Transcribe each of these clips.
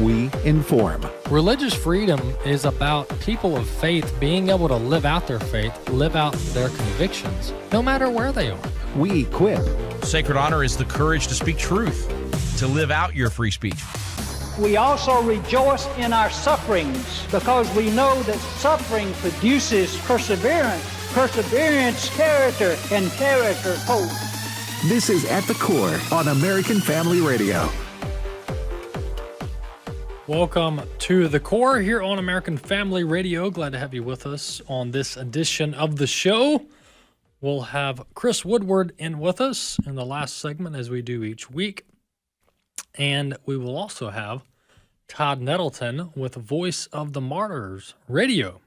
we inform. Religious freedom is about people of faith being able to live out their faith, live out their convictions, no matter where they are. We equip. Sacred honor is the courage to speak truth, to live out your free speech. We also rejoice in our sufferings because we know that suffering produces perseverance, perseverance, character, and character, hope. This is At the Core on American Family Radio. Welcome to The Core here on American Family Radio. Glad to have you with us on this edition of the show. We'll have Chris Woodward in with us in the last segment as we do each week. And we will also have Todd Nettleton with Voice of the Martyrs Radio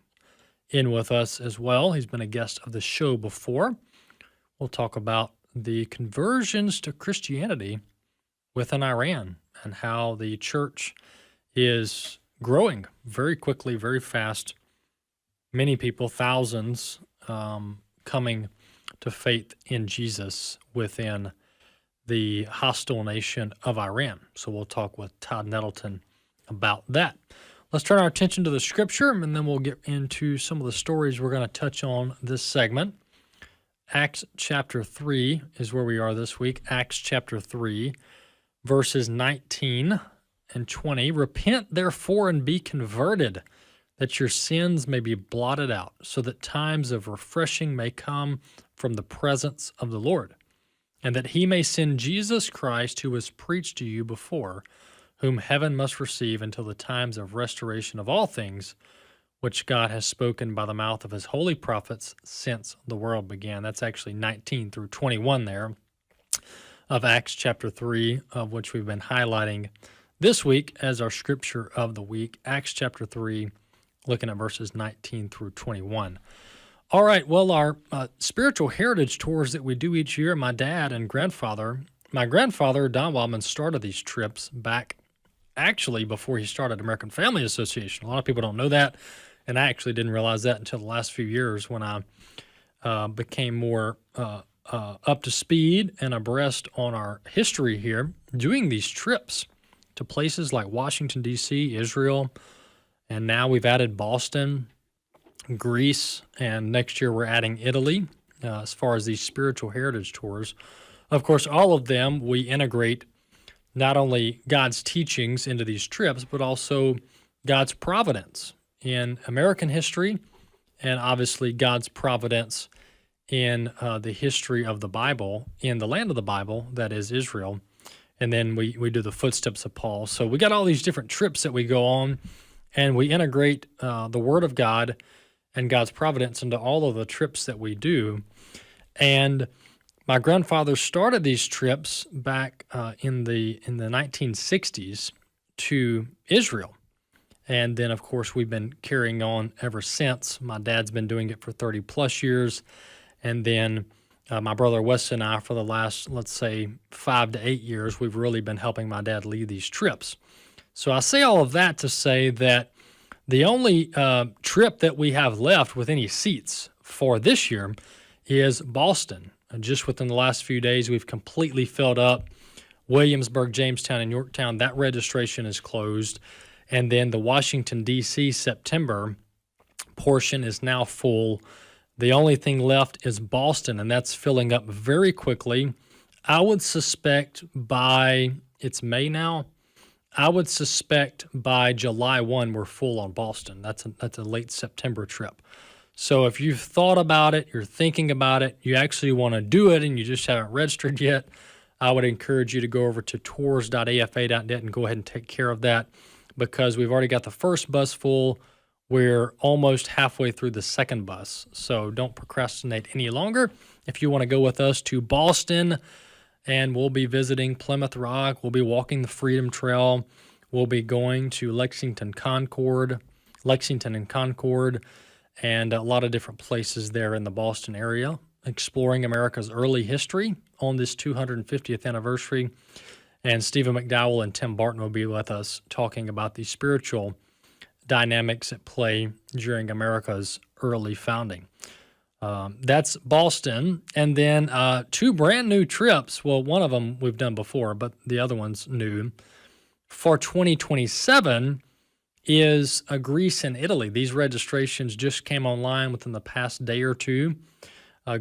in with us as well. He's been a guest of the show before. We'll talk about the conversions to Christianity within Iran and how the church is growing very quickly, very fast. Many people, thousands, coming to faith in Jesus within the hostile nation of Iran. So we'll talk with Todd Nettleton about that. Let's turn our attention to the scripture, and then we'll get into some of the stories we're going to touch on this segment. Acts chapter 3 is where we are this week. Acts chapter 3, verses 19 and 20. Repent, therefore, and be converted, that your sins may be blotted out, so that times of refreshing may come from the presence of the Lord, and that he may send Jesus Christ, who was preached to you before, whom heaven must receive until the times of restoration of all things, which God has spoken by the mouth of his holy prophets since the world began. That's actually 19 through 21 there of Acts chapter 3, of which we've been highlighting this week as our scripture of the week. Acts chapter 3, looking at verses 19 through 21. All right, well, our spiritual heritage tours that we do each year, my dad and grandfather, my grandfather, Don Wildmon, started these trips back actually before he started American Family Association. A lot of people don't know that, and I actually didn't realize that until the last few years when I became more up to speed and abreast on our history here, doing these trips to places like Washington, D.C., Israel, and now we've added Boston, Greece, and next year we're adding Italy as far as these spiritual heritage tours. Of course, all of them, we integrate not only God's teachings into these trips, but also God's providence in American history and obviously God's providence in the history of the Bible, in the land of the Bible, that is Israel. And then we do the footsteps of Paul. So we got all these different trips that we go on, and we integrate the Word of God and God's providence into all of the trips that we do. And my grandfather started these trips back in the 1960s to Israel. And then, of course, we've been carrying on ever since. My dad's been doing it for 30-plus years. And then my brother Wes and I, for the last, let's say, 5 to 8 years, we've really been helping my dad lead these trips. So I say all of that to say that the only trip that we have left with any seats for this year is Boston. Just within the last few days, we've completely filled up Williamsburg, Jamestown, and Yorktown. That registration is closed. And then the Washington, D.C. September portion is now full. The only thing left is Boston, and that's filling up very quickly. I would suspect by, it's May now, I would suspect by July 1 we're full on Boston. That's a late September trip. So if you've thought about it, you're thinking about it, you actually want to do it, and you just haven't registered yet, I would encourage you to go over to tours.afa.net and go ahead and take care of that, because we've already got the first bus full. We're almost halfway through the second bus, so don't procrastinate any longer. If you want to go with us to Boston, and we'll be visiting Plymouth Rock, we'll be walking the Freedom Trail, we'll be going to Lexington and Concord, and a lot of different places there in the Boston area, exploring America's early history on this 250th anniversary. And Stephen McDowell and Tim Barton will be with us talking about the spiritual dynamics at play during America's early founding. That's Boston. And then 2 brand new trips. Well, one of them we've done before, but the other one's new. for 2027 is Greece and Italy. These registrations just came online within the past day or two.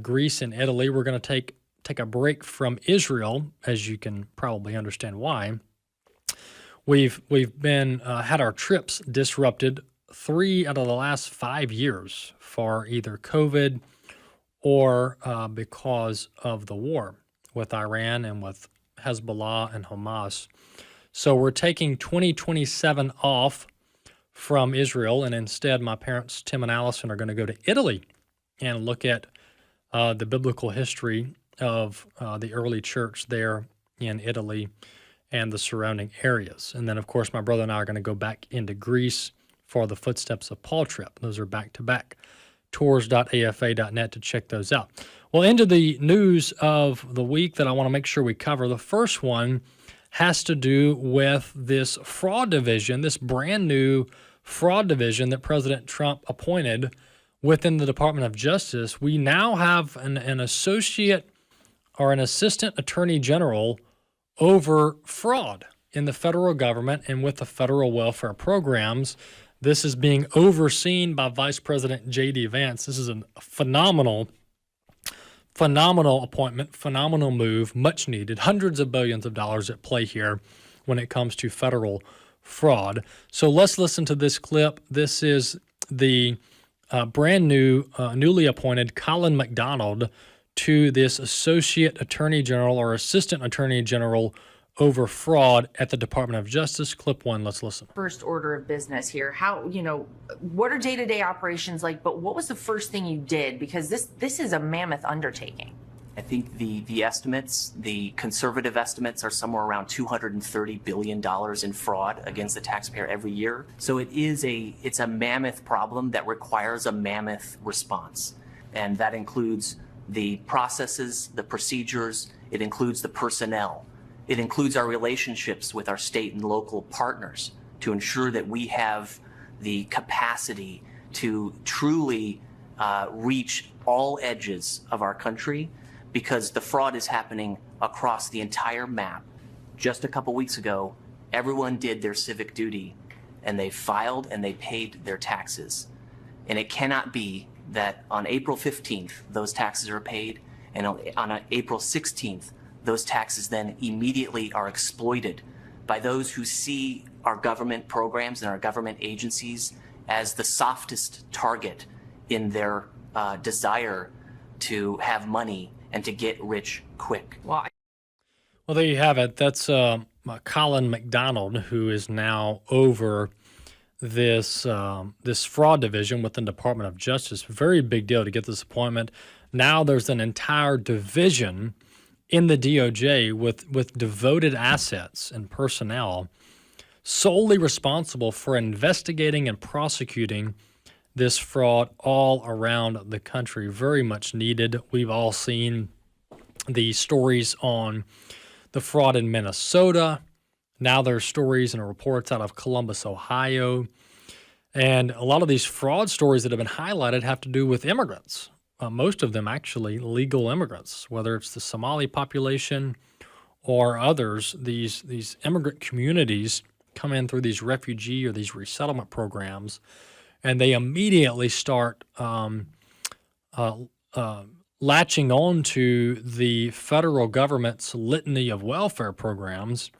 Greece and Italy. We're going to take a break from Israel, as you can probably understand why. We've been had our trips disrupted 3 out of the last 5 years for either COVID or because of the war with Iran and with Hezbollah and Hamas. So we're taking 2027 off from Israel, and instead my parents, Tim and Allison, are going to go to Italy and look at the biblical history of the early church there in Italy and the surrounding areas. And then, of course, my brother and I are going to go back into Greece for the Footsteps of Paul trip. Those are back-to-back. Tours.afa.net to check those out. Well, into the news of the week that I want to make sure we cover. The first one has to do with this fraud division, this brand new fraud division that President Trump appointed within the Department of Justice. We now have an associate or an assistant attorney general over fraud in the federal government and with the federal welfare programs. This is being overseen by Vice President J.D. Vance. This is a phenomenal appointment, phenomenal move, much needed. Hundreds of billions of dollars at play here when it comes to federal fraud. So let's listen to this clip. This is the brand new, newly appointed Colin McDonald to this Associate Attorney General or Assistant Attorney General over fraud at the Department of Justice. Clip 1, let's listen. First order of business here. How, what are day-to-day operations like, but what was the first thing you did? Because this is a mammoth undertaking. I think the estimates, the conservative estimates, are somewhere around $230 billion in fraud against the taxpayer every year. So it's a mammoth problem that requires a mammoth response. And that includes the processes, the procedures, it includes the personnel. It includes our relationships with our state and local partners to ensure that we have the capacity to truly reach all edges of our country, because the fraud is happening across the entire map. Just a couple weeks ago, everyone did their civic duty and they filed and they paid their taxes. And it cannot be that on April 15th, those taxes are paid, and on April 16th, those taxes then immediately are exploited by those who see our government programs and our government agencies as the softest target in their desire to have money and to get rich quick. Well, there you have it. That's Colin McDonald, who is now over this fraud division within the Department of Justice. Very big deal to get this appointment. Now there's an entire division in the DOJ with devoted assets and personnel solely responsible for investigating and prosecuting this fraud all around the country. Very much needed. We've all seen the stories on the fraud in Minnesota. Now there's stories and reports out of Columbus, Ohio. And a lot of these fraud stories that have been highlighted have to do with immigrants. Most of them actually legal immigrants, whether it's the Somali population or others. These immigrant communities come in through these refugee or these resettlement programs, and they immediately start latching on to the federal government's litany of welfare programs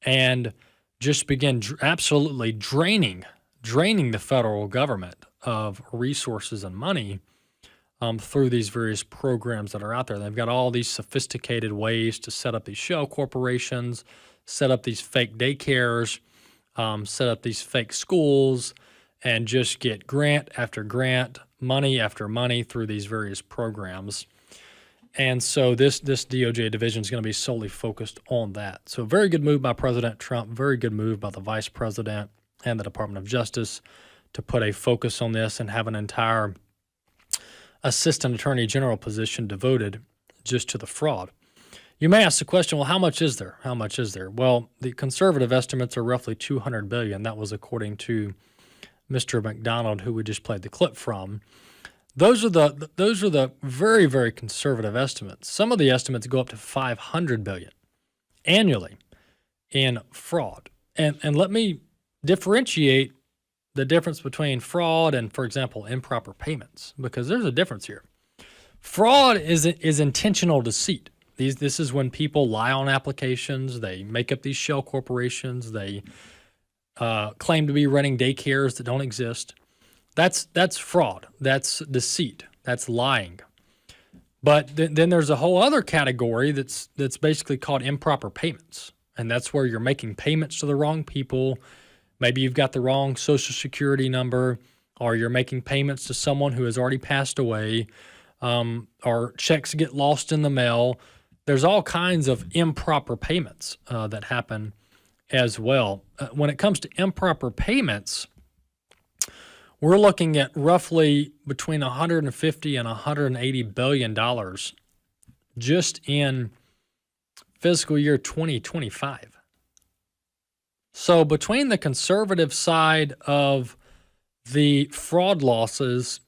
and just begin absolutely draining the federal government of resources and money through these various programs that are out there. They've got all these sophisticated ways to set up these shell corporations, set up these fake daycares, set up these fake schools, and just get grant after grant, money after money through these various programs. And so this DOJ division is going to be solely focused on that. So very good move by President Trump, very good move by the Vice President and the Department of Justice to put a focus on this and have an entire Assistant Attorney General position devoted just to the fraud. You may ask the question, well, how much is there? How much is there? Well, the conservative estimates are roughly $200 billion. That was according to Mr. McDonald, who we just played the clip from. Those are the very, very conservative estimates. Some of the estimates go up to $500 billion annually in fraud. And let me differentiate the difference between fraud and, for example, improper payments, because there's a difference here. Fraud is intentional deceit. This is when people lie on applications. They make up these shell corporations. They claim to be running daycares that don't exist. That's fraud. That's deceit. That's lying. But then there's a whole other category that's basically called improper payments, and that's where you're making payments to the wrong people. Maybe you've got the wrong Social Security number, or you're making payments to someone who has already passed away, or checks get lost in the mail. There's all kinds of improper payments that happen as well. When it comes to improper payments, we're looking at roughly between $150 and $180 billion just in fiscal year 2025. So between the conservative side of the fraud losses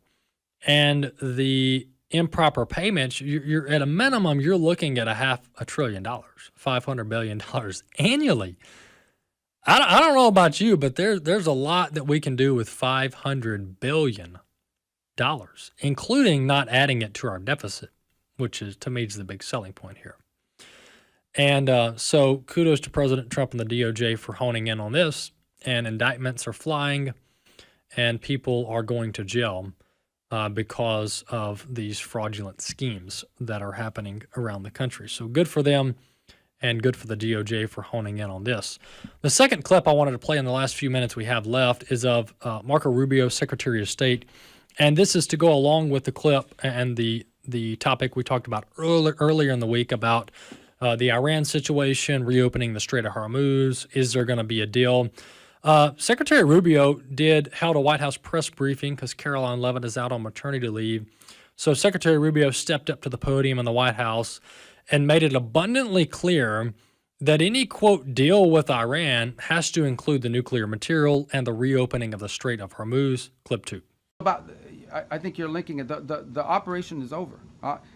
and the improper payments, you're at a minimum, you're looking at $500 billion, $500 billion annually. I don't know about you, but there's a lot that we can do with $500 billion, including not adding it to our deficit, which is, to me, is the big selling point here. And so kudos to President Trump and the DOJ for honing in on this, and indictments are flying, and people are going to jail because of these fraudulent schemes that are happening around the country. So good for them, and good for the DOJ for honing in on this. The second clip I wanted to play in the last few minutes we have left is of Marco Rubio, Secretary of State, and this is to go along with the clip and the topic we talked about earlier in the week about the Iran situation, reopening the Strait of Hormuz. Is there going to be a deal? Secretary Rubio held a White House press briefing because Caroline Leavitt is out on maternity leave. So Secretary Rubio stepped up to the podium in the White House and made it abundantly clear that any, quote, deal with Iran has to include the nuclear material and the reopening of the Strait of Hormuz. Clip 2. I think you're linking it. The operation is over.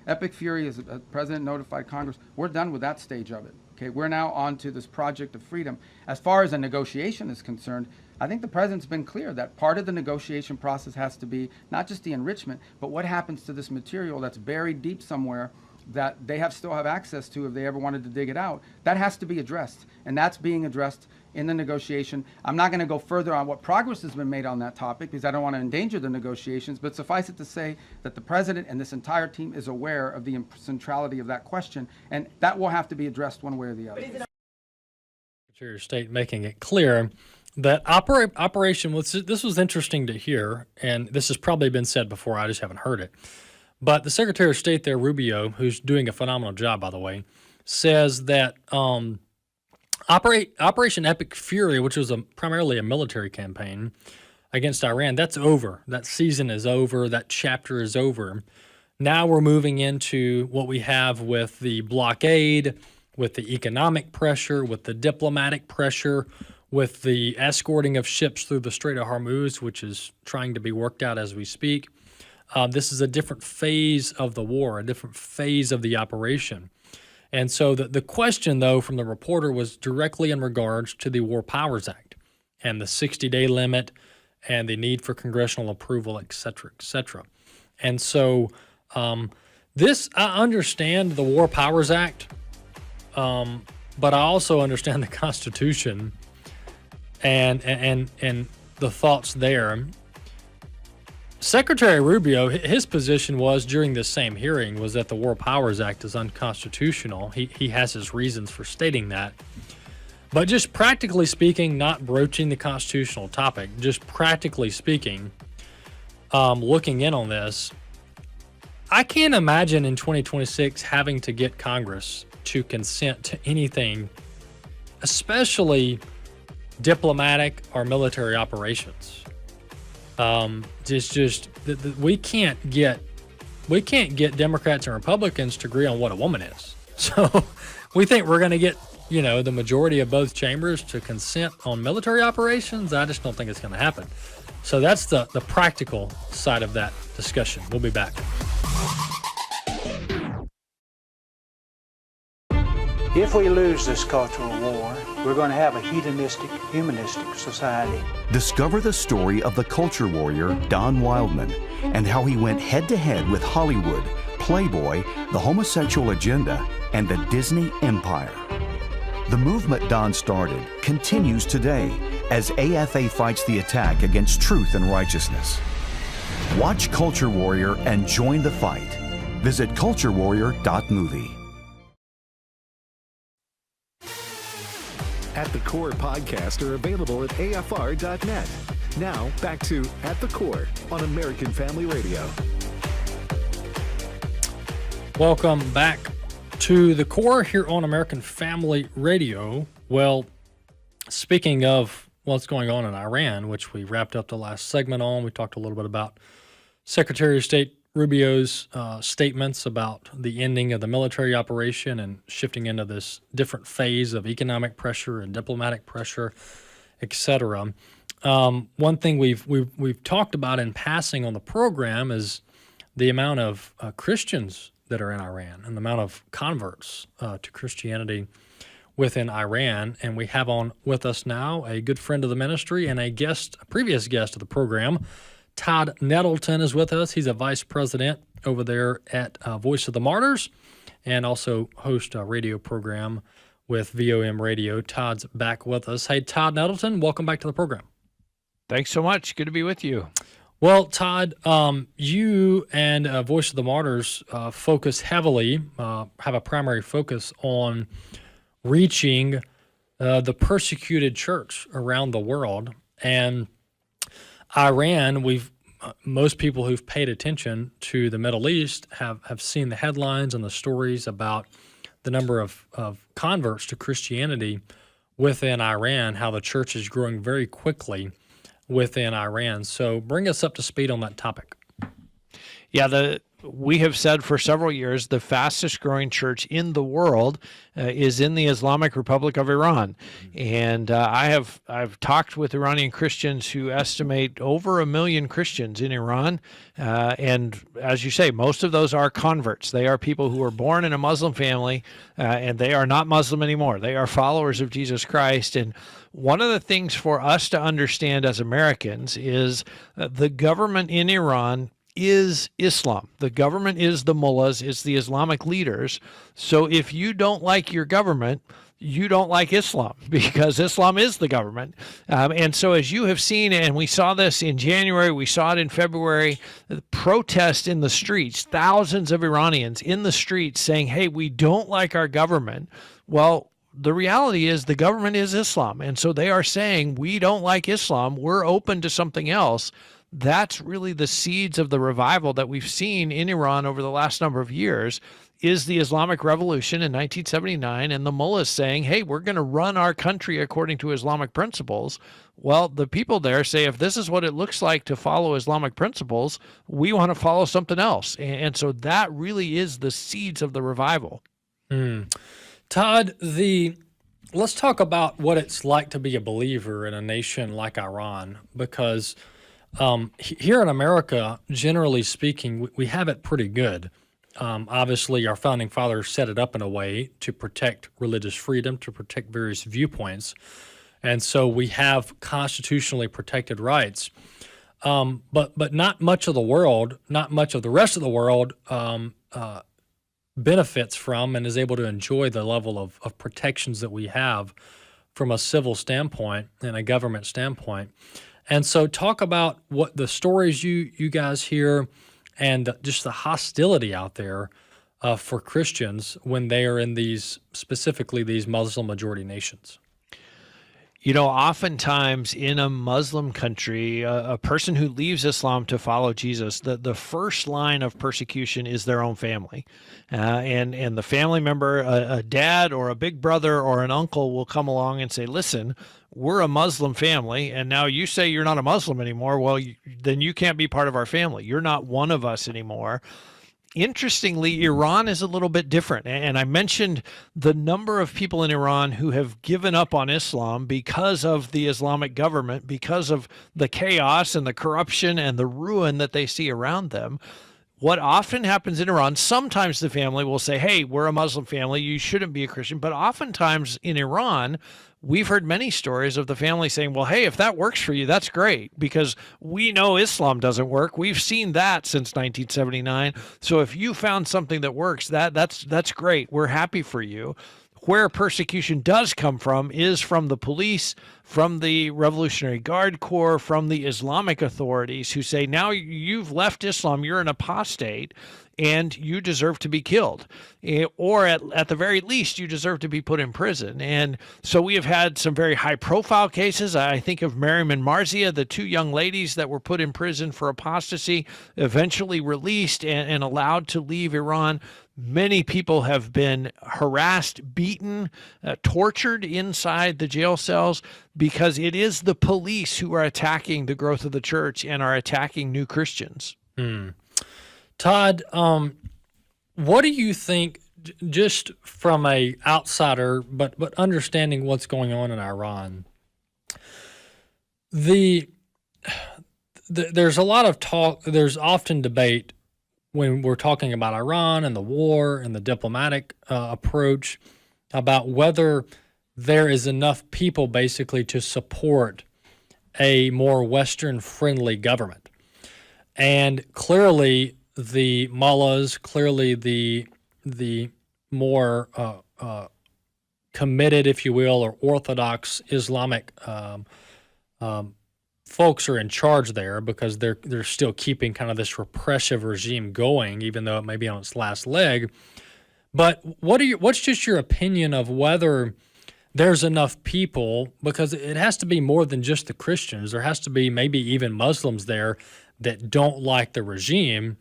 Epic Fury, as the president notified Congress, we're done with that stage of it. Okay, we're now on to this project of freedom. As far as a negotiation is concerned, I think the president's been clear that part of the negotiation process has to be not just the enrichment, but what happens to this material that's buried deep somewhere that they still have access to if they ever wanted to dig it out. That has to be addressed, and that's being addressed in the negotiation. I'm not going to go further on what progress has been made on that topic because I don't want to endanger the negotiations, but suffice it to say that the president and this entire team is aware of the centrality of that question, and that will have to be addressed one way or the other. Secretary of State making it clear that operation, this was interesting to hear, and this has probably been said before, I just haven't heard it. But the Secretary of State there, Rubio, who's doing a phenomenal job, by the way, says that Operation Epic Fury, which was primarily a military campaign against Iran, that's over. That season is over. That chapter is over. Now we're moving into what we have with the blockade, with the economic pressure, with the diplomatic pressure, with the escorting of ships through the Strait of Hormuz, which is trying to be worked out as we speak. This is a different phase of the war, a different phase of the operation. And so the question, though, from the reporter was directly in regards to the War Powers Act and the 60-day limit and the need for congressional approval, et cetera, et cetera. And so I understand the War Powers Act, but I also understand the Constitution and the thoughts there. Secretary Rubio, his position was during this same hearing was that the War Powers Act is unconstitutional. He has his reasons for stating that. But just practically speaking, not broaching the constitutional topic, just practically speaking, looking in on this, I can't imagine in 2026 having to get Congress to consent to anything, especially diplomatic or military operations. We can't get Democrats and Republicans to agree on what a woman is. So we think we're going to get, the majority of both chambers to consent on military operations. I just don't think it's going to happen. So that's the practical side of that discussion. We'll be back. If we lose this cultural war, we're going to have a hedonistic, humanistic society. Discover the story of the culture warrior Don Wildmon and how he went head-to-head with Hollywood, Playboy, the homosexual agenda, and the Disney empire. The movement Don started continues today as AFA fights the attack against truth and righteousness. Watch Culture Warrior and join the fight. Visit culturewarrior.movie. At the Core podcast are available at afr.net. Now, back to At the Core on American Family Radio. Welcome back to the Core here on American Family Radio. Well, speaking of what's going on in Iran, which we wrapped up the last segment on, we talked a little bit about Secretary of State Rubio's statements about the ending of the military operation and shifting into this different phase of economic pressure and diplomatic pressure, etc. One thing we've talked about in passing on the program is the amount of Christians that are in Iran and the amount of converts to Christianity within Iran. And we have on with us now a good friend of the ministry and a previous guest of the program. Todd Nettleton is with us. He's a vice president over there at Voice of the Martyrs and also hosts a radio program with VOM Radio. Todd's back with us. Hey, Todd Nettleton, welcome back to the program. Thanks so much. Good to be with you. Well, Todd, you and Voice of the Martyrs focus heavily, have a primary focus on reaching the persecuted church around the world. And Iran, most people who've paid attention to the Middle East have seen the headlines and the stories about the number of converts to Christianity within Iran, how the church is growing very quickly within Iran. So bring us up to speed on that topic. Yeah, we have said for several years the fastest growing church in the world is in the Islamic Republic of Iran. And I've talked with Iranian Christians who estimate over 1 million Christians in Iran. And as you say, most of those are converts. They are people who were born in a Muslim family, and they are not Muslim anymore. They are followers of Jesus Christ. And one of the things for us to understand as Americans is the government in Iran is Islam. The government is the mullahs, it's the Islamic leaders. So if you don't like your government, you don't like Islam, because Islam is the government. And so as you have seen, and we saw this in January, we saw it in February, the protest in the streets, thousands of Iranians in the streets saying, hey, we don't like our government. Well, the reality is the government is Islam. And so they are saying, we don't like Islam, we're open to something else. That's really the seeds of the revival that we've seen in Iran over the last number of years, is the Islamic Revolution in 1979 and the mullahs saying, hey, we're going to run our country according to Islamic principles. Well, the people there say, if this is what it looks like to follow Islamic principles, we want to follow something else. And so that really is the seeds of the revival. Todd, let's talk about what it's like to be a believer in a nation like Iran, because here in America, generally speaking, we have it pretty good. Obviously, our founding fathers set it up in a way to protect religious freedom, to protect various viewpoints. And so we have constitutionally protected rights. But not much of the world, not much of the rest of the world benefits from and is able to enjoy the level of protections that we have from a civil standpoint and a government standpoint. And so talk about what the stories you guys hear and just the hostility out there for Christians when they are in specifically these Muslim majority nations. You know, oftentimes in a Muslim country, a person who leaves Islam to follow Jesus, the first line of persecution is their own family. And the family member, a dad or a big brother or an uncle will come along and say, listen, we're a Muslim family, and now you say you're not a Muslim anymore. Well, then you can't be part of our family. You're not one of us anymore. Interestingly, Iran is a little bit different. And I mentioned the number of people in Iran who have given up on Islam because of the Islamic government, because of the chaos and the corruption and the ruin that they see around them. what often happens in Iran, sometimes the family will say, hey, we're a Muslim family, you shouldn't be a Christian. But oftentimes in Iran, we've heard many stories of the family saying, well, hey, if that works for you, that's great, because we know Islam doesn't work. We've seen that since 1979. So if you found something that works, that's great. We're happy for you. Where persecution does come from is from the police, from the Revolutionary Guard Corps, from the Islamic authorities, who say, now you've left Islam, you're an apostate, and you deserve to be killed. Or at the very least, you deserve to be put in prison. And so we have had some very high-profile cases. I think of Maryam and Marzia, the two young ladies that were put in prison for apostasy, eventually released and allowed to leave Iran. Many people have been harassed, beaten, tortured inside the jail cells because it is the police who are attacking the growth of the church and are attacking new Christians. Todd, what do you think, just from a outsider, but understanding what's going on in Iran? There's a lot of talk. There's often debate when we're talking about Iran and the war and the diplomatic approach about whether there is enough people basically to support a more Western-friendly government. And clearly the mullahs, clearly the more committed, if you will, or orthodox Islamic folks are in charge there, because they're still keeping kind of this repressive regime going, even though it may be on its last leg. But what's just your opinion of whether there's enough people, because it has to be more than just the Christians. There has to be maybe even Muslims there that don't like the regime.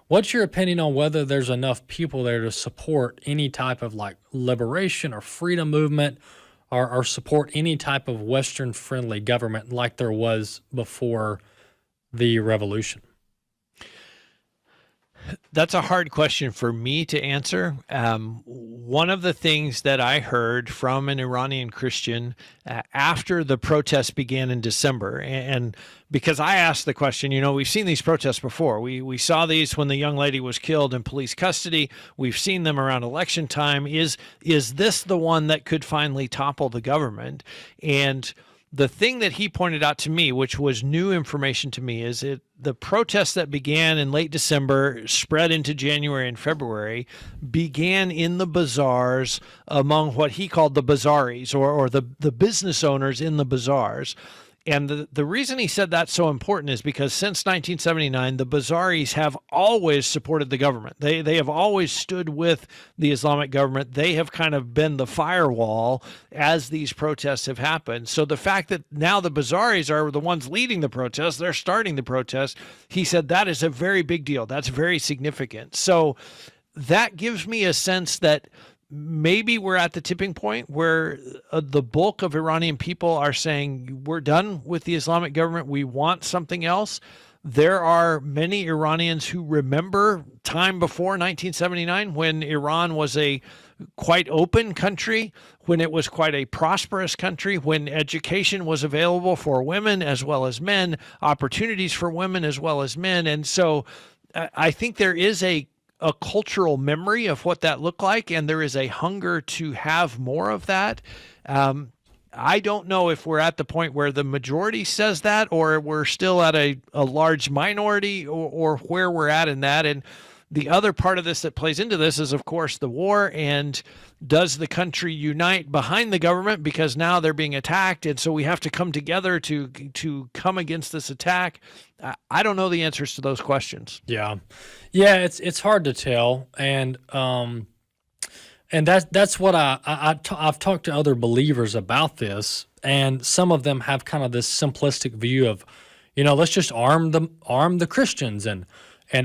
What's your opinion on whether there's enough people there to support any type of like liberation or freedom movement, or support any type of Western-friendly government like there was before the revolution? That's a hard question for me to answer. One of the things that I heard from an Iranian Christian after the protests began in December, and because I asked the question, we've seen these protests before. We saw these when the young lady was killed in police custody. We've seen them around election time. Is this the one that could finally topple the government? And the thing that he pointed out to me, which was new information to me, is the protests that began in late December, spread into January and February, began in the bazaars among what he called the bazaris, or the business owners in the bazaars. And the reason he said that's so important is because since 1979, the bazaris have always supported the government. They have always stood with the Islamic government. They have kind of been the firewall as these protests have happened. So the fact that now the bazaris are the ones leading the protests, they're starting the protests, he said that is a very big deal. That's very significant. So that gives me a sense that maybe we're at the tipping point where the bulk of Iranian people are saying, we're done with the Islamic government. We want something else. There are many Iranians who remember time before 1979 when Iran was a quite open country, when it was quite a prosperous country, when education was available for women as well as men, opportunities for women as well as men. And so I think there is a cultural memory of what that looked like, and there is a hunger to have more of that. I don't know if we're at the point where the majority says that, or we're still at a large minority, or where we're at in that. And the other part of this that plays into this is, of course, the war. And does the country unite behind the government, because now they're being attacked, and so we have to come together to come against this attack? I don't know the answers to those questions. Yeah, it's hard to tell, and that's what I've talked to other believers about this, and some of them have kind of this simplistic view of, let's just arm the Christians and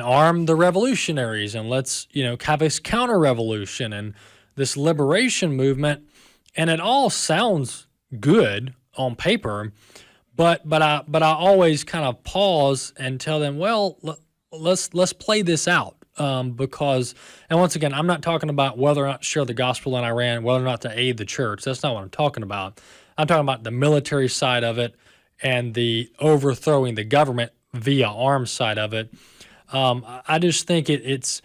arm the revolutionaries, and let's have this counter-revolution and this liberation movement, and it all sounds good on paper, but I always kind of pause and tell them, well, let's play this out, because, and once again, I'm not talking about whether or not to share the gospel in Iran, whether or not to aid the church. That's not what I'm talking about. I'm talking about the military side of it and the overthrowing the government via arms side of it. I just think it's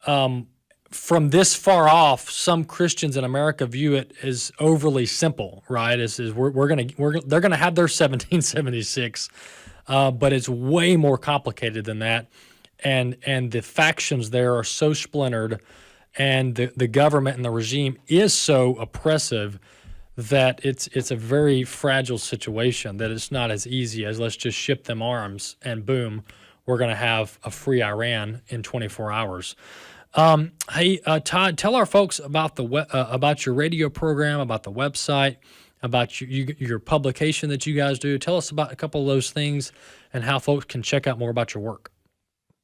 from this far off, some Christians in America view it as overly simple, right? They're gonna have their 1776, but it's way more complicated than that, and the factions there are so splintered, and the government and the regime is so oppressive that it's a very fragile situation. That it's not as easy as let's just ship them arms and boom, we're gonna have a free Iran in 24 hours. Hey, Todd, tell our folks about about your radio program, about the website, about your publication that you guys do. Tell us about a couple of those things and how folks can check out more about your work.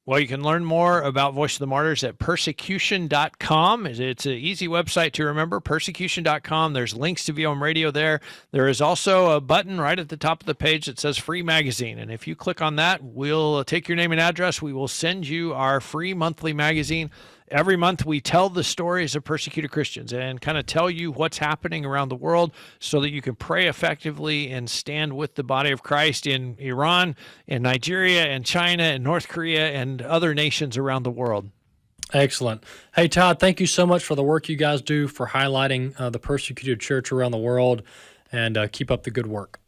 Well, you can learn more about Voice of the Martyrs at persecution.com. It's an easy website to remember, persecution.com. There's links to VOM Radio there. There is also a button right at the top of the page that says free magazine. And if you click on that, we'll take your name and address. We will send you our free monthly magazine. Every month, we tell the stories of persecuted Christians and kind of tell you what's happening around the world so that you can pray effectively and stand with the body of Christ in Iran and Nigeria and China and North Korea and other nations around the world. Excellent. Hey, Todd, thank you so much for the work you guys do for highlighting the persecuted church around the world, and keep up the good work.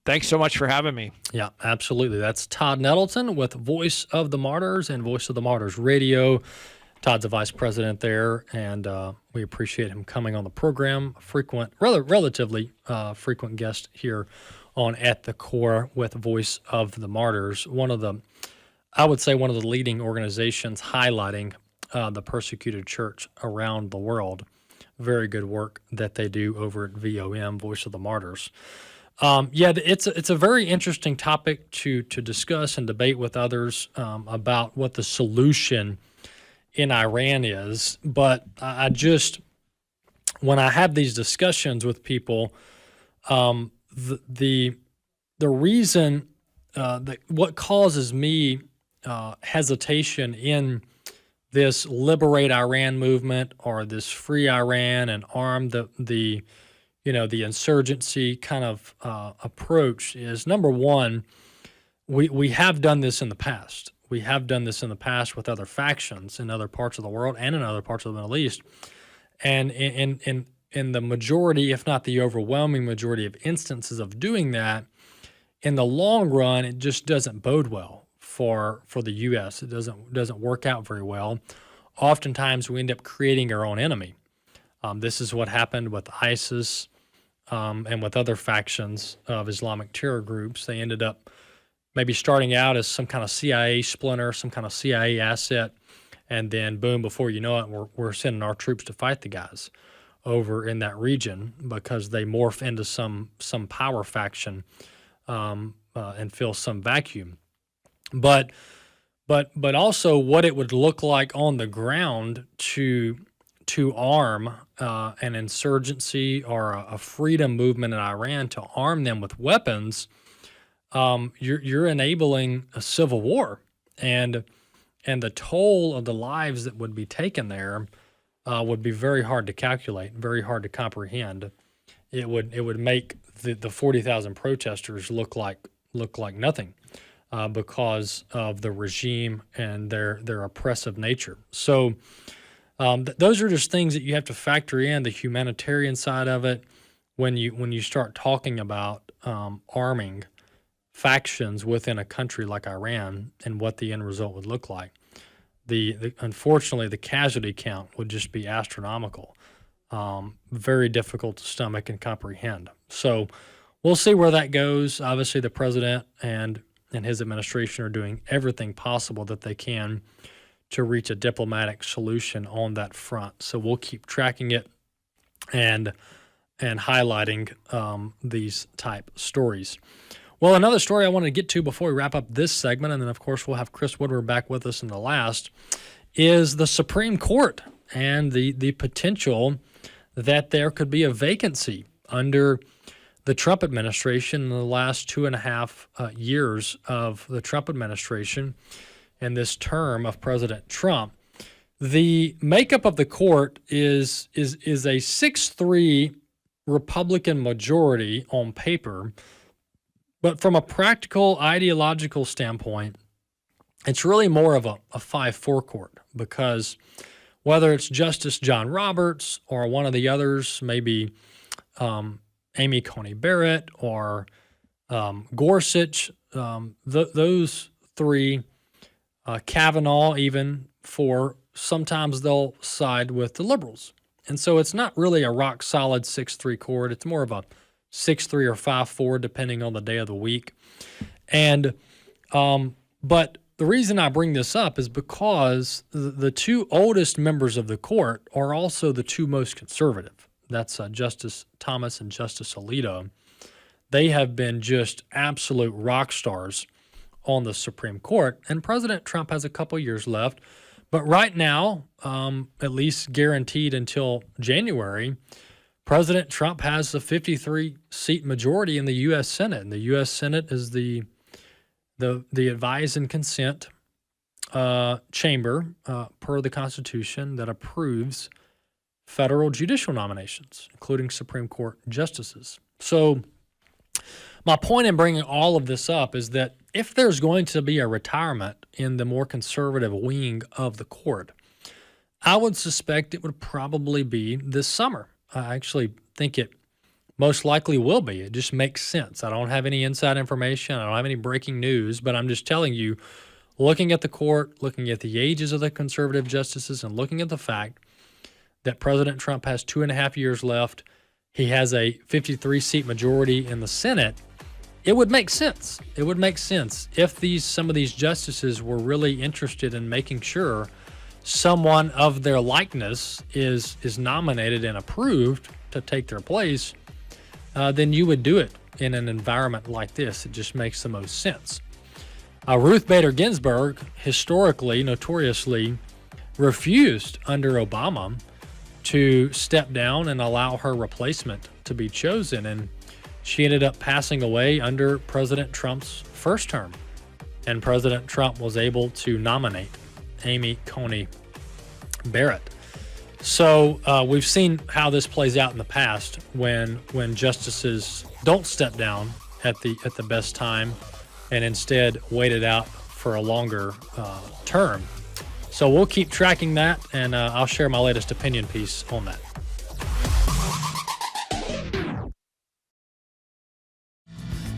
Thanks so much for having me. Yeah, absolutely. That's Todd Nettleton with Voice of the Martyrs and Voice of the Martyrs Radio. Todd's a vice president there, and we appreciate him coming on the program. Relatively frequent guest here on At the Core with Voice of the Martyrs. I would say one of the leading organizations highlighting the persecuted church around the world. Very good work that they do over at VOM, Voice of the Martyrs. It's a very interesting topic to discuss and debate with others about what the solution in Iran is, but when I have these discussions with people, the reason what causes me hesitation in this liberate Iran movement or this free Iran and arm the insurgency kind of approach is, number one, we have done this in the past. We have done this in the past with other factions in other parts of the world and in other parts of the Middle East. And in the majority, if not the overwhelming majority of instances of doing that, in the long run, it just doesn't bode well for the U.S. It doesn't work out very well. Oftentimes, we end up creating our own enemy. This is what happened with ISIS and with other factions of Islamic terror groups. They ended up maybe starting out as some kind of CIA splinter, some kind of CIA asset, and then boom, before you know it, we're sending our troops to fight the guys over in that region because they morph into some power faction and fill some vacuum. But also what it would look like on the ground to arm an insurgency or a freedom movement in Iran, to arm them with weapons. You're enabling a civil war, and the toll of the lives that would be taken there would be very hard to calculate, very hard to comprehend. It would make the 40,000 protesters look like nothing because of the regime and their oppressive nature. So those are just things that you have to factor in, the humanitarian side of it, when you start talking about arming factions within a country like Iran and what the end result would look like. Unfortunately, the casualty count would just be astronomical, very difficult to stomach and comprehend. So we'll see where that goes. Obviously, the president and his administration are doing everything possible that they can to reach a diplomatic solution on that front. So we'll keep tracking it and highlighting these type stories. Well, another story I wanted to get to before we wrap up this segment, and then, of course, we'll have Chris Woodward back with us in the last, is the Supreme Court and the potential that there could be a vacancy under the Trump administration in the last 2.5 years of the Trump administration and this term of President Trump. The makeup of the court is a 6-3 Republican majority on paper. But from a practical, ideological standpoint, It's really more of a 5-4 court, because whether it's Justice John Roberts or one of the others, maybe Amy Coney Barrett or Gorsuch, those three, Kavanaugh even, 4, sometimes they'll side with the liberals. And so it's not really a rock solid 6-3 court. It's more of a 6-3 or 5-4, depending on the day of the week. And but the reason I bring this up is because the two oldest members of the court are also the two most conservative. That's Justice Thomas and Justice Alito. They have been just absolute rock stars on the Supreme Court, and President Trump has a couple years left. But right now, at least guaranteed until January, President Trump has a 53-seat majority in the U.S. Senate, and the U.S. Senate is the advise and consent chamber per the Constitution that approves federal judicial nominations, including Supreme Court justices. So my point in bringing all of this up is that if there's going to be a retirement in the more conservative wing of the court, I would suspect it would probably be this summer. I actually think it most likely will be. It just makes sense. I don't have any inside information. I don't have any breaking news, but I'm just telling you, looking at the court, looking at the ages of the conservative justices, and looking at the fact that President Trump has 2.5 years left, he has a 53-seat majority in the Senate, it would make sense. It would make sense if some of these justices were really interested in making sure someone of their likeness is nominated and approved to take their place, then you would do it in an environment like this. It just makes the most sense. Ruth Bader Ginsburg historically, notoriously, refused under Obama to step down and allow her replacement to be chosen, and she ended up passing away under President Trump's first term, and President Trump was able to nominate Amy Coney Barrett. So we've seen how this plays out in the past when justices don't step down at the best time and instead wait it out for a longer term. So we'll keep tracking that, and I'll share my latest opinion piece on that.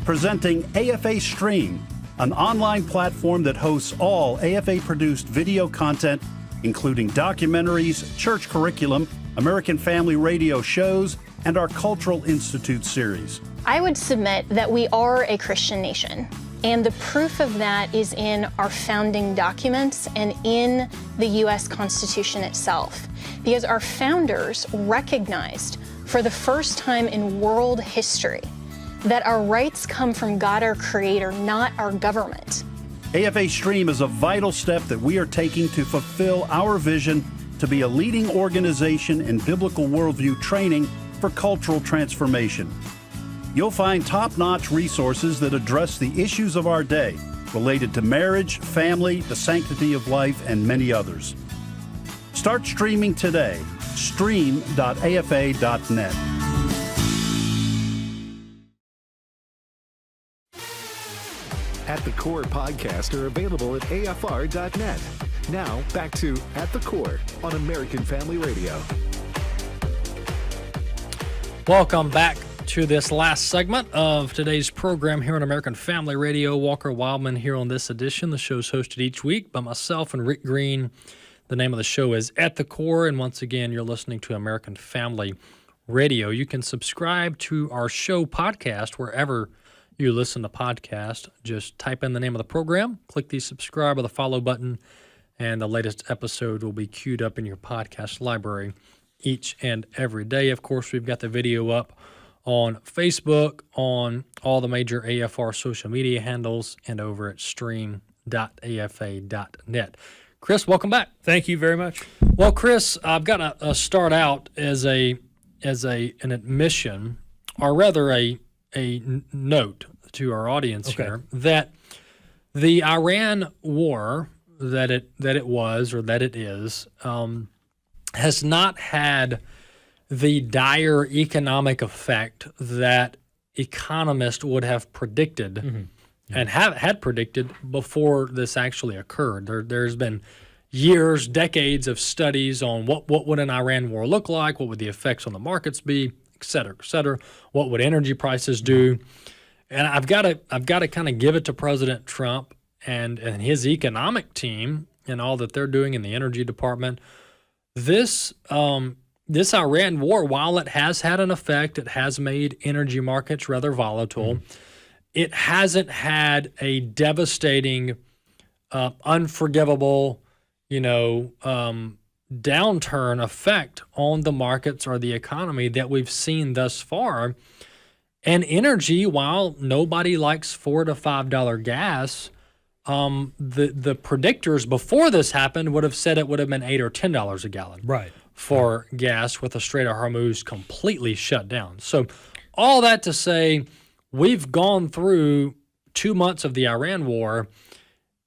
Presenting AFA Stream, an online platform that hosts all AFA-produced video content, including documentaries, church curriculum, American Family Radio shows, and our Cultural Institute series. I would submit that we are a Christian nation, and the proof of that is in our founding documents and in the U.S. Constitution itself, because our founders recognized for the first time in world history that our rights come from God, our Creator, not our government. AFA Stream is a vital step that we are taking to fulfill our vision to be a leading organization in biblical worldview training for cultural transformation. You'll find top-notch resources that address the issues of our day related to marriage, family, the sanctity of life, and many others. Start streaming today. Stream.afa.net. At the Core podcasts are available at afr.net. Now, back to At the Core on American Family Radio. Welcome back to this last segment of today's program here on American Family Radio. Walker Wildmon here on this edition. The show's hosted each week by myself and Rick Green. The name of the show is At the Core, and once again, you're listening to American Family Radio. You can subscribe to our show podcast wherever you listen to podcasts. Just type in the name of the program, click the subscribe or the follow button, and the latest episode will be queued up in your podcast library each and every day. Of course, we've got the video up on Facebook, on all the major AFR social media handles, and over at stream.afa.net. Chris, welcome back. Thank you very much. Well, Chris, I've got to start out as an admission, or rather a note to our audience here, that the Iran war that it is has not had the dire economic effect that economists would have predicted and had predicted before this actually occurred. There's been years, decades of studies on what would an Iran war look like, what would the effects on the markets be, et cetera, what would energy prices do. And I've got to kind of give it to President Trump and his economic team and all that they're doing in the energy department. This Iran war, while it has had an effect, it has made energy markets rather volatile. It hasn't had a devastating, unforgivable, downturn effect on the markets or the economy that we've seen thus far. And energy, while nobody likes $4 to $5 gas, the predictors before this happened would have said it would have been $8 or $10 a gallon, right, for gas with the Strait of Hormuz completely shut down. So, all that to say, we've gone through 2 months of the Iran war,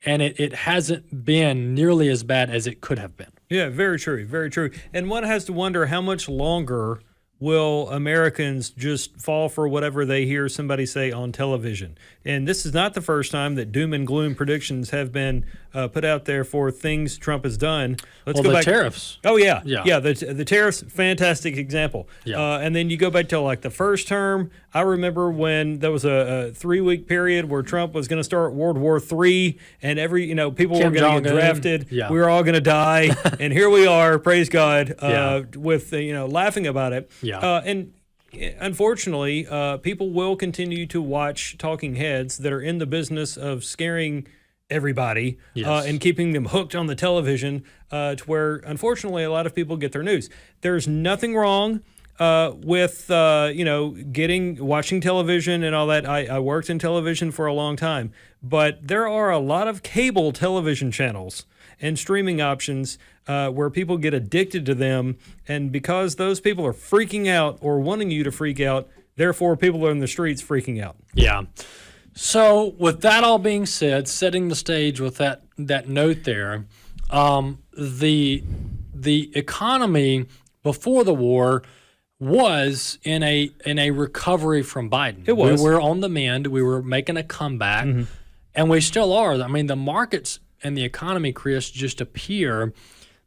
and it hasn't been nearly as bad as it could have been. Yeah, very true, very true. And one has to wonder how much longer will Americans just fall for whatever they hear somebody say on television. And this is not the first time that doom and gloom predictions have been put out there for things Trump has done. Let's go back. Tariffs. Oh, yeah. The tariffs, fantastic example. Yeah. And then you go back to like the first term. I remember when there was a 3-week period where Trump was going to start World War III, and people were going to get drafted. Yeah. We were all going to die. And here we are, praise God, with laughing about it. Yeah. And unfortunately, people will continue to watch talking heads that are in the business of scaring everybody and keeping them hooked on the television to where, unfortunately, a lot of people get their news. There's nothing wrong with watching television and all that. I worked in television for a long time, but there are a lot of cable television channels and streaming options where people get addicted to them, and because those people are freaking out or wanting you to freak out, therefore people are in the streets freaking out. Yeah. So with that all being said, setting the stage with that note there, the economy before the war was in a recovery from Biden. It was. We were on the mend. We were making a comeback, and we still are. I mean, the markets and the economy, Chris, just appear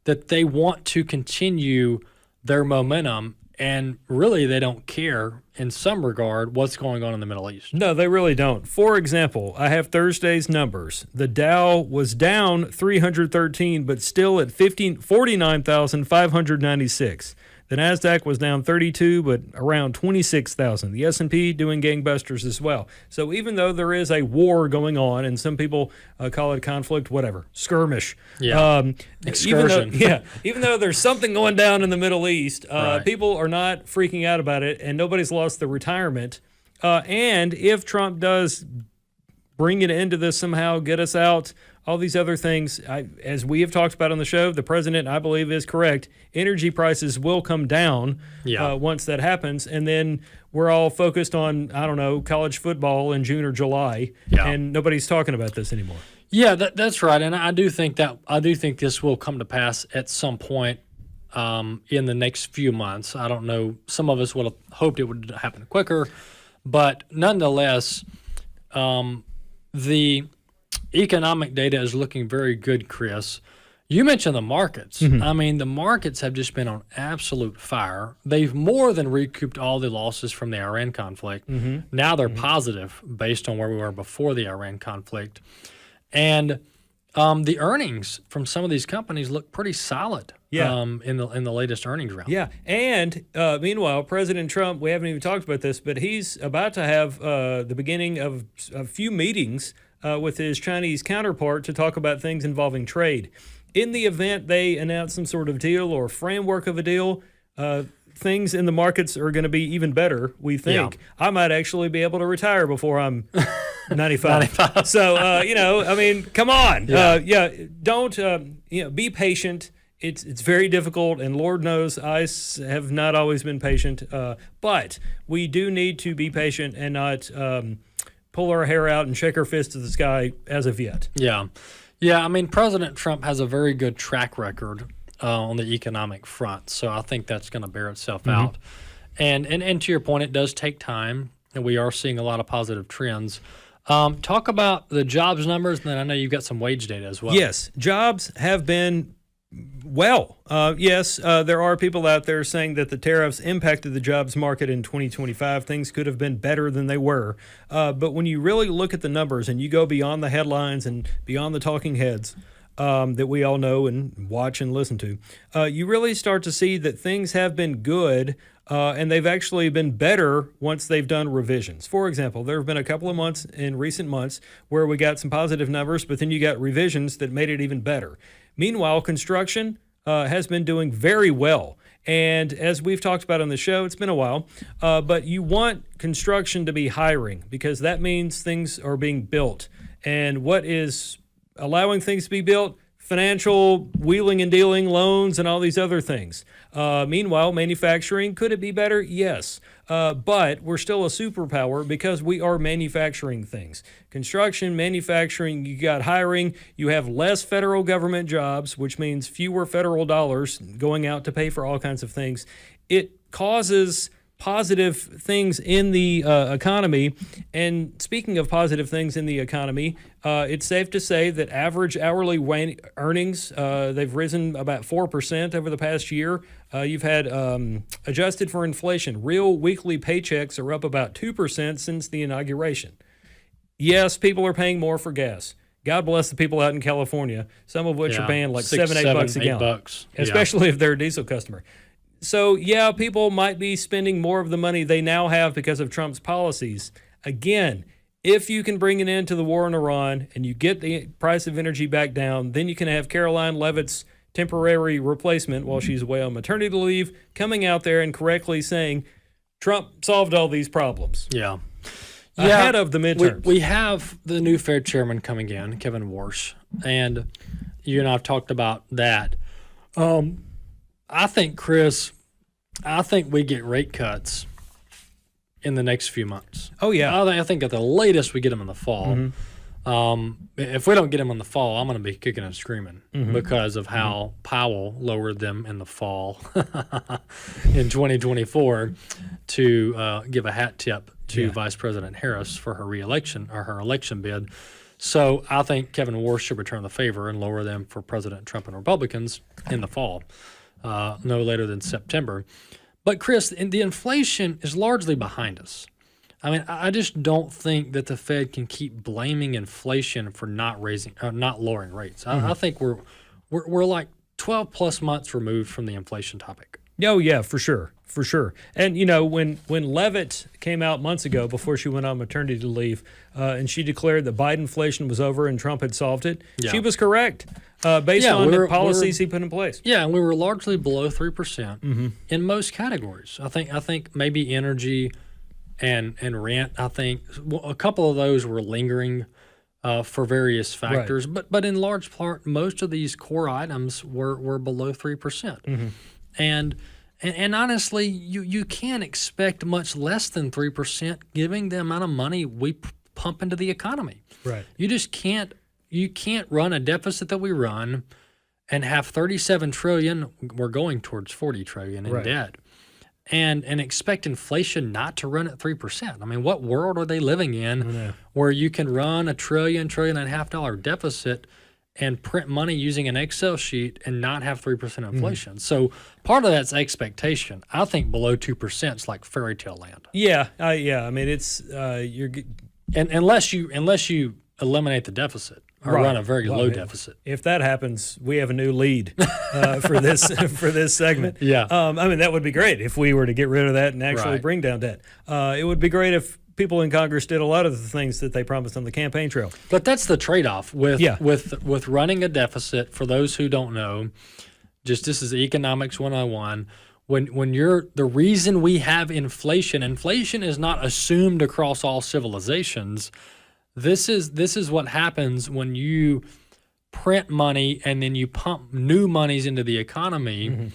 that they want to continue their momentum, and really they don't care in some regard what's going on in the Middle East. No, they really don't. For example, I have Thursday's numbers. The Dow was down 313, but still at 49,596. The NASDAQ was down 32, but around 26,000. The S&P doing gangbusters as well. So even though there is a war going on, and some people call it conflict, whatever, skirmish. Yeah. Excursion. Even though there's something going down in the Middle East, Right. people are not freaking out about it, and nobody's lost their retirement. And if Trump does bring an end to this somehow, get us out, all these other things, as we have talked about on the show, the president, I believe, is correct. Energy prices will come down once that happens, and then we're all focused on, college football in June or July, and nobody's talking about this anymore. Yeah, that's right, and I do think this will come to pass at some point in the next few months. I don't know. Some of us would have hoped it would happen quicker, but nonetheless, the economic data is looking very good, Chris. You mentioned the markets. I mean, the markets have just been on absolute fire. They've more than recouped all the losses from the Iran conflict. Now they're positive based on where we were before the Iran conflict. And the earnings from some of these companies look pretty solid in the latest earnings round. Yeah, and meanwhile, President Trump, we haven't even talked about this, but he's about to have the beginning of a few meetings with his Chinese counterpart to talk about things involving trade. In the event they announce some sort of deal or framework of a deal, things in the markets are going to be even better, we think. Yeah. I might actually be able to retire before I'm 95. So, come on. Don't, be patient. It's very difficult, and Lord knows I have not always been patient. But we do need to be patient and not pull our hair out and shake our fist to the sky as of yet. Yeah. Yeah, I mean, President Trump has a very good track record on the economic front, so I think that's going to bear itself out. And to your point, it does take time, and we are seeing a lot of positive trends. Talk about the jobs numbers, and then I know you've got some wage data as well. Yes, jobs have been there are people out there saying that the tariffs impacted the jobs market in 2025. Things could have been better than they were. But when you really look at the numbers and you go beyond the headlines and beyond the talking heads that we all know and watch and listen to, you really start to see that things have been good. And they've actually been better once they've done revisions. For example, there have been a couple of months in recent months where we got some positive numbers, but then you got revisions that made it even better. Meanwhile, construction has been doing very well. And as we've talked about on the show, it's been a while, but you want construction to be hiring because that means things are being built. And what is allowing things to be built? Financial wheeling and dealing, loans, and all these other things. Meanwhile, manufacturing, could it be better? Yes. But we're still a superpower because we are manufacturing things. Construction, manufacturing, you got hiring, you have less federal government jobs, which means fewer federal dollars going out to pay for all kinds of things. It causes positive things in the economy. And speaking of positive things in the economy, it's safe to say that average hourly earnings, they've risen about 4% over the past year. You've had adjusted for inflation. Real weekly paychecks are up about 2% since the inauguration. Yes, people are paying more for gas. God bless the people out in California, some of which are paying like $7, $8 a gallon, especially if they're a diesel customer. So, yeah, people might be spending more of the money they now have because of Trump's policies. Again, if you can bring an end to the war in Iran and you get the price of energy back down, then you can have Caroline Leavitt's temporary replacement while she's away on maternity leave coming out there and correctly saying Trump solved all these problems. Yeah. Ahead of the midterms. We have the new Fed chairman coming in, Kevin Warsh, and you and I have talked about that. I think, Chris, we get rate cuts in the next few months. Oh, yeah. I think at the latest we get them in the fall. Mm-hmm. If we don't get them in the fall, I'm going to be kicking and screaming because of how Powell lowered them in the fall in 2024 to give a hat tip to Vice President Harris for her reelection or her election bid. So I think Kevin Warsh should return the favor and lower them for President Trump and Republicans in the fall. No later than September. But, Chris, the inflation is largely behind us. I mean, I just don't think that the Fed can keep blaming inflation for not lowering rates. I think we're like 12 plus months removed from the inflation topic. Oh, yeah, for sure. For sure. And, you know, when Leavitt came out months ago before she went on maternity leave and she declared that Bidenflation was over and Trump had solved it, she was correct based on the policies he put in place. Yeah, and we were largely below 3% in most categories. I think maybe energy and rent, I think a couple of those were lingering for various factors. Right. But in large part, most of these core items were below 3%. And honestly, you can't expect much less than 3% given the amount of money we pump into the economy. Right. You just can't. You can't run a deficit that we run and have $37 trillion. We're going towards $40 trillion in debt, and expect inflation not to run at 3%. I mean, what world are they living in where you can run a $1.5 trillion deficit and print money using an Excel sheet and not have 3% inflation? So part of that's expectation. I think below 2% is like fairy tale land. Yeah. I mean, it's unless you eliminate the deficit or run a very low deficit. If that happens, we have a new lead for this segment. Yeah. I mean, that would be great if we were to get rid of that and actually bring down debt. It would be great if people in Congress did a lot of the things that they promised on the campaign trail. But that's the trade-off with running a deficit. For those who don't know, this is economics 101. When the reason we have inflation is not assumed across all civilizations. This is what happens when you print money and then you pump new monies into the economy.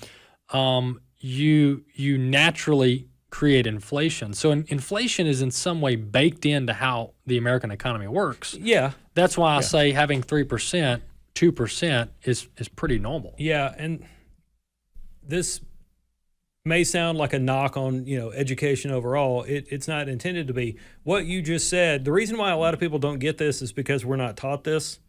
You naturally create inflation. So inflation is in some way baked into how the American economy works. Yeah. That's why I say having 3%, 2% is pretty normal. Yeah, and this may sound like a knock on, education overall. It's not intended to be. What you just said, the reason why a lot of people don't get this is because we're not taught this.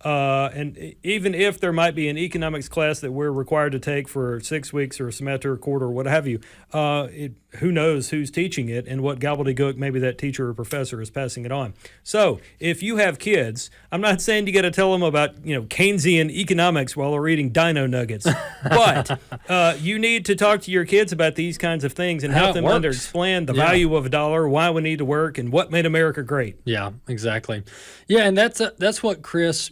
And even if there might be an economics class that we're required to take for 6 weeks or a semester or quarter or what have you, who knows who's teaching it and what gobbledygook maybe that teacher or professor is passing it on. So if you have kids, I'm not saying you got to tell them about Keynesian economics while they're eating Dino Nuggets, but you need to talk to your kids about these kinds of things and help them explain the value of a dollar, why we need to work, and what made America great. Yeah, exactly. Yeah, and that's what Chris.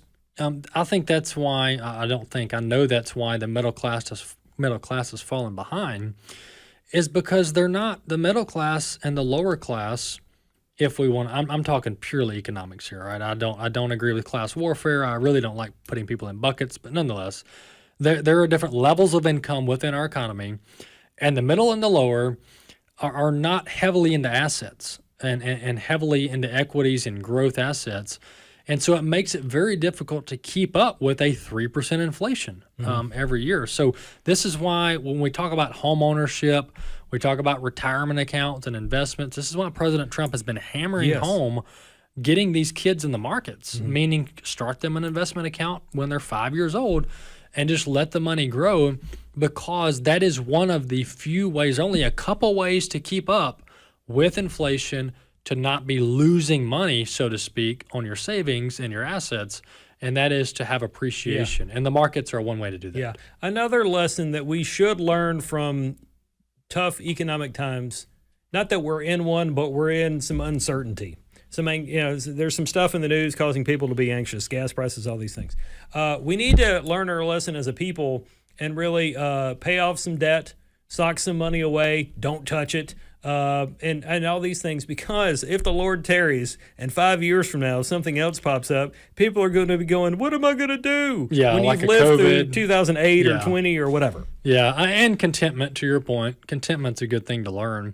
I think that's why I know that's why the middle class has fallen behind, is because they're not the middle class and the lower class. If we want, I'm talking purely economics here, right? I don't agree with class warfare. I really don't like putting people in buckets, but nonetheless, there are different levels of income within our economy, and the middle and the lower are not heavily into assets and heavily into equities and growth assets. And so it makes it very difficult to keep up with a 3% inflation every year. So this is why when we talk about home ownership, we talk about retirement accounts and investments, this is why President Trump has been hammering home getting these kids in the markets, meaning start them an investment account when they're 5 years old and just let the money grow, because that is one of the few ways, only a couple ways to keep up with inflation, to not be losing money, so to speak, on your savings and your assets, and that is to have appreciation. Yeah. And the markets are one way to do that. Yeah. Another lesson that we should learn from tough economic times, not that we're in one, but we're in some uncertainty. There's some stuff in the news causing people to be anxious, gas prices, all these things. We need to learn our lesson as a people and really pay off some debt, sock some money away, don't touch it. And all these things, because if the Lord tarries and 5 years from now something else pops up, people are going to be going, what am I going to do? Yeah, when like you've lived COVID. through 2008 or 20 or whatever. Yeah, and contentment, to your point. Contentment's a good thing to learn.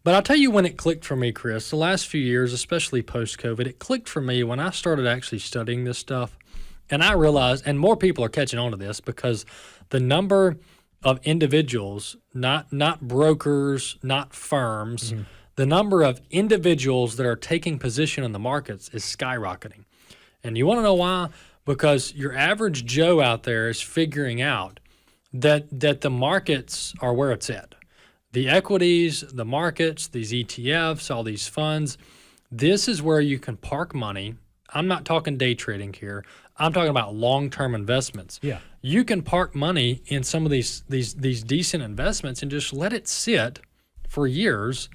But I'll tell you when it clicked for me, Chris, the last few years, especially post-COVID, it clicked for me when I started actually studying this stuff. And I realized, and more people are catching on to this, because the number of individuals, not brokers, not firms, the number of individuals that are taking position in the markets is skyrocketing. And you want to know why? Because your average Joe out there is figuring out that the markets are where it's at. The equities, the markets, these ETFs, all these funds, this is where you can park money. I'm not talking day trading here. I'm talking about long-term investments. Yeah. You can park money in some of these decent investments and just let it sit for years,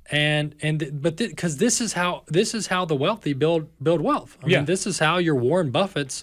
because this is how the wealthy build wealth. I mean, this is how your Warren Buffetts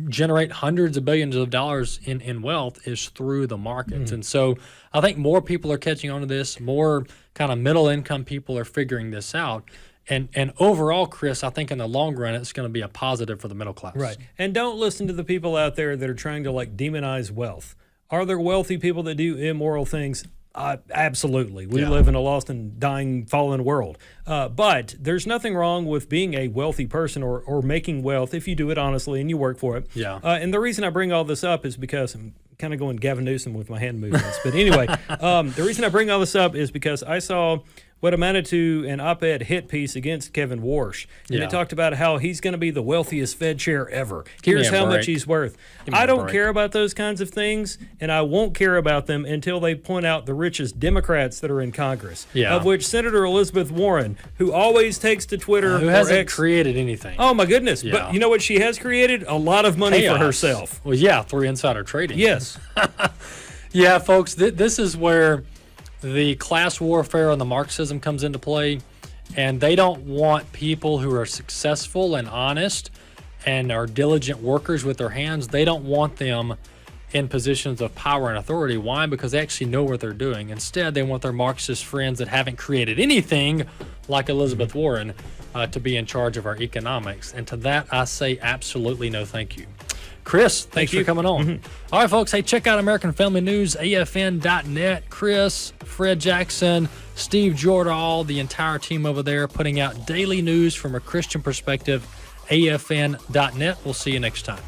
generate hundreds of billions of dollars in wealth, is through the markets. And so I think more people are catching on to this. More kind of middle income people are figuring this out. And overall, Chris, I think in the long run, it's going to be a positive for the middle class. Right. And don't listen to the people out there that are trying to demonize wealth. Are there wealthy people that do immoral things? Absolutely. We live in a lost and dying, fallen world. But there's nothing wrong with being a wealthy person or making wealth if you do it honestly and you work for it. Yeah. And the reason I bring all this up is because I'm kind of going Gavin Newsom with my hand movements. But anyway, the reason I bring all this up is because I saw what amounted to an op-ed hit piece against Kevin Warsh. And they talked about how he's going to be the wealthiest Fed chair ever. Here's how much he's worth. I don't care about those kinds of things, and I won't care about them until they point out the richest Democrats that are in Congress, of which Senator Elizabeth Warren, who always takes to Twitter. Who hasn't created anything. Oh, my goodness. Yeah. But you know what she has created? A lot of money for herself. Well, yeah, through insider trading. Yes. Yeah, folks, this is where the class warfare and the Marxism comes into play, and they don't want people who are successful and honest and are diligent workers with their hands. They don't want them in positions of power and authority. Why? Because they actually know what they're doing. Instead, they want their Marxist friends that haven't created anything, like Elizabeth Warren, to be in charge of our economics. And to that, I say absolutely no thank you. Chris, thanks for coming on. All right, folks. Hey, check out American Family News, AFN.net. Chris, Fred Jackson, Steve Jordahl, the entire team over there putting out daily news from a Christian perspective, AFN.net. We'll see you next time.